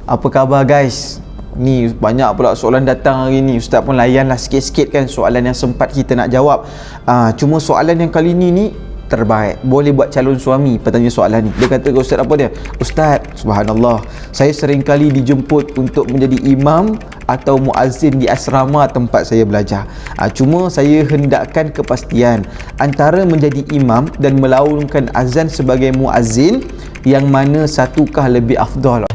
Apa khabar guys? Ni banyak pula soalan datang hari ni. Ustaz pun layanlah sikit-sikit kan soalan yang sempat kita nak jawab. Cuma soalan yang kali ni terbaik. Boleh buat calon suami bertanya soalan ni. Dia kata ke Ustaz apa dia? Ustaz, subhanallah, saya sering kali dijemput untuk menjadi imam atau muazzin di asrama tempat saya belajar. Cuma saya hendakkan kepastian antara menjadi imam dan melaungkan azan sebagai muazzin, yang mana satukah lebih afdal?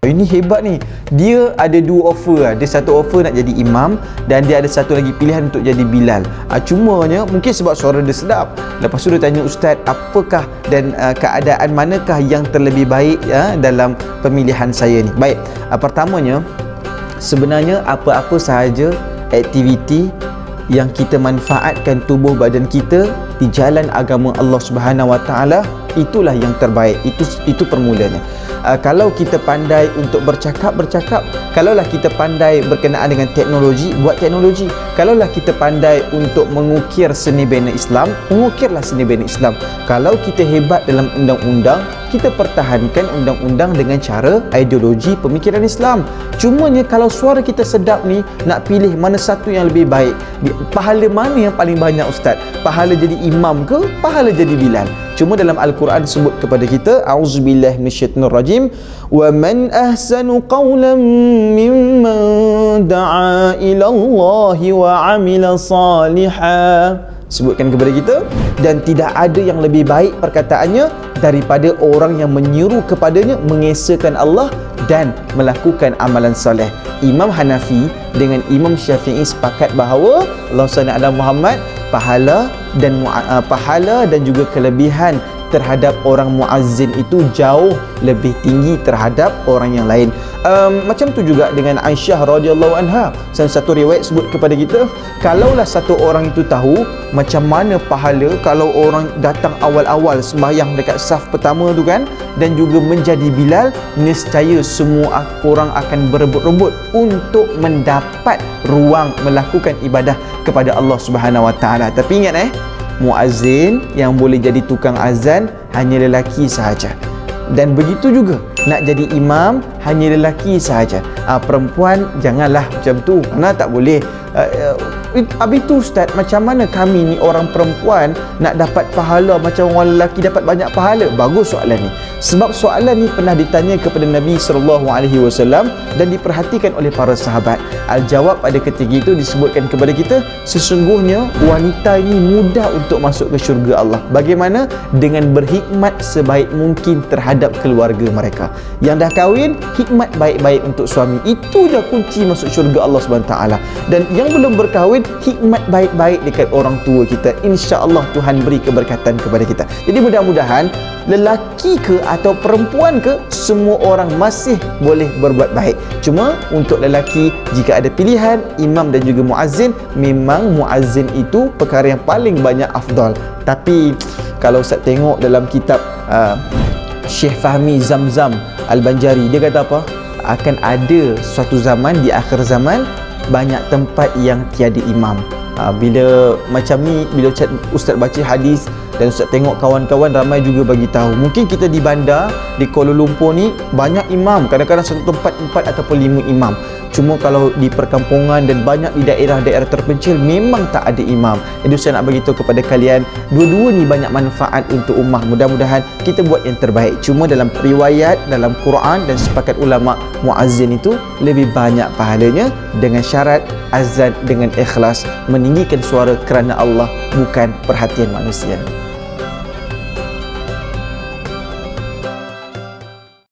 Ini hebat ni. Dia ada dua offer. Dia satu offer nak jadi imam dan dia ada satu lagi pilihan untuk jadi Bilal. Cumanya mungkin sebab suara dia sedap. Lepas tu dia tanya, Ustaz, apakah dan keadaan manakah yang terlebih baik dalam pemilihan saya ni? Baik, pertamanya sebenarnya apa-apa sahaja aktiviti yang kita manfaatkan tubuh badan kita di jalan agama Allah Subhanahu Wa Taala, itulah yang terbaik. Itu permulanya. Kalau kita pandai untuk bercakap, kalaulah kita pandai berkenaan dengan teknologi, buat teknologi. Kalaulah kita pandai untuk mengukir seni bina Islam, mengukirlah seni bina Islam. Kalau kita hebat dalam undang-undang, kita pertahankan undang-undang dengan cara ideologi pemikiran Islam. Cumanya kalau suara kita sedap ni, nak pilih mana satu yang lebih baik, pahala mana yang paling banyak Ustaz? Pahala jadi imam ke pahala jadi Bilal? Cuma dalam Al-Quran sebut kepada kita, a'udzubillahi minasyaitonirrajim, wa man ahsanu qawlan mimman da'a ila Allah wa 'amila salihan. Sebutkan kepada kita, dan tidak ada yang lebih baik perkataannya daripada orang yang menyeru kepadanya mengesahkan Allah dan melakukan amalan soleh. Imam Hanafi dengan Imam Syafi'i sepakat bahawa Allahumma Muhammad, pahala dan juga kelebihan terhadap orang muazzin itu jauh lebih tinggi terhadap orang yang lain. Macam tu juga dengan Aisyah radhiyallahu anha. Salah satu riwayat sebut kepada kita, kalaulah satu orang itu tahu macam mana pahala kalau orang datang awal-awal sembahyang dekat saf pertama tu kan, dan juga menjadi Bilal, nescaya semua orang akan berebut-rebut untuk mendapat ruang melakukan ibadah kepada Allah Subhanahu Wa Taala. Tapi ingat muazzin yang boleh jadi tukang azan hanya lelaki sahaja. Dan begitu juga nak jadi imam hanya lelaki sahaja. Perempuan janganlah macam tu. Tak boleh. Habis tu Ustaz, macam mana kami ni orang perempuan nak dapat pahala macam orang lelaki dapat banyak pahala? Bagus soalan ni. Sebab soalan ni pernah ditanya kepada Nabi SAW dan diperhatikan oleh para sahabat. Al-jawab pada ketika itu disebutkan kepada kita, sesungguhnya wanita ini mudah untuk masuk ke syurga Allah. Bagaimana? Dengan berhikmat sebaik mungkin terhadap keluarga mereka. Yang dah kahwin, hikmat baik-baik untuk suami. Itu je kunci masuk syurga Allah SWT. Dan yang belum berkahwin, hikmat baik-baik dekat orang tua kita. InsyaAllah Tuhan beri keberkatan kepada kita. Jadi mudah-mudahan lelaki ke atau perempuan ke, semua orang masih boleh berbuat baik. Cuma untuk lelaki, jika ada pilihan imam dan juga muazzin, memang muazzin itu perkara yang paling banyak afdal. Tapi kalau Ustaz tengok dalam kitab Syekh Fahmi Zamzam Al-Banjari, dia kata apa? Akan ada suatu zaman di akhir zaman banyak tempat yang tiada imam. Bila macam ni, bila Ustaz baca hadis dan Ustaz tengok kawan-kawan ramai juga bagi tahu, mungkin kita di bandar di Kuala Lumpur ni banyak imam, kadang-kadang satu tempat 4 ataupun 5 imam. Cuma kalau di perkampungan dan banyak di daerah-daerah terpencil memang tak ada imam. Jadi saya nak beritahu kepada kalian, dua-dua ni banyak manfaat untuk ummah. Mudah-mudahan kita buat yang terbaik. Cuma dalam riwayat, dalam Quran dan sepakat ulama, muazzin itu lebih banyak pahalanya dengan syarat azan dengan ikhlas, meninggikan suara kerana Allah, bukan perhatian manusia.